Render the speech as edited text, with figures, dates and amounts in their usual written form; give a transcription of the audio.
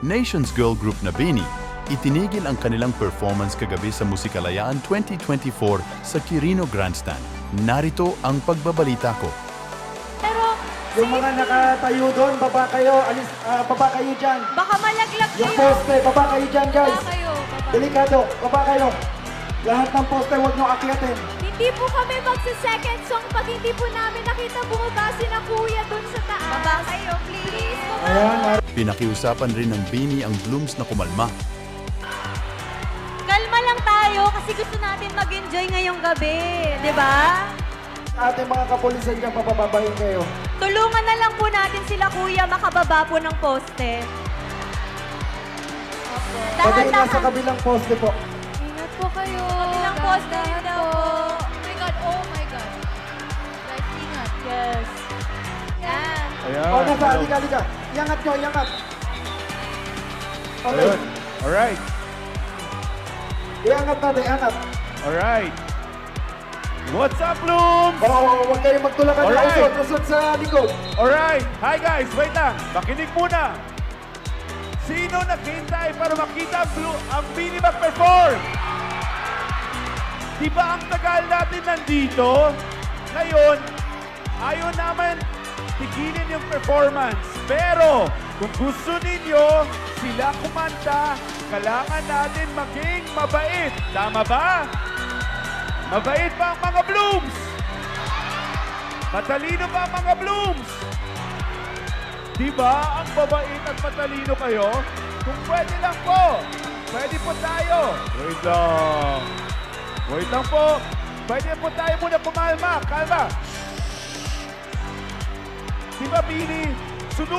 Nations girl group na BINI, itinigil ang kanilang performance kagabi sa Musikalayaan 2024 sa Quirino Grandstand. Narito ang pagbabalita ko. Pero, Yung mga nakatayo doon, baba kayo. Baba kayo dyan. baka malaglag Yung kayo. poste, baba kayo dyan, guys. Baba kayo, baba. Delikado, baba kayo. Lahat ng poste, huwag nyo akyatin. Hindi po kami magsa-second song pag hindi po namin nakita bumaba si na kuya dun sa taas. Baba kayo, please. Baba. Ayan, Pinakiusapan rin ng BINI ang Blooms na kumalma. Kalma lang tayo kasi gusto natin mag-enjoy ngayong gabi. Di ba? ating mga kapulisan dyan, papababahin kayo. Tulungan na lang po natin sila kuya makababa po ng poste. Opo. Pati nasa kabilang poste po. Ingat po kayo. Kabilang poste yun daw po. Oh my God. Guys, ingat. Yes. Yan. Ayan. O, nasa, halika. Iangat nyo, iangat. Okay. Ayun. Alright. Iangat natin, iangat. Alright. What's up, Blooms? Oo, huwag kayong magtulakan. Alright. Usod sa likod. Alright. Hi, guys. Wait lang. Makinig muna. Sino naghintay para makita ang BINI mag-perform? Di ba ang tagal natin nandito? Ngayon, ayaw naman tigilin yung performance. Pero, kung gusto ninyo sila kumanta, kailangan natin maging mabait. Tama ba? Mabait ba ang mga Blooms? Matalino ba ang mga Blooms? Di ba ang babait at matalino kayo? Kung pwede lang po, pwede po tayo. Wait lang. Wait lang po. Pwede po tayo muna pumalma. Kalma. Di ba, BINI? Sunod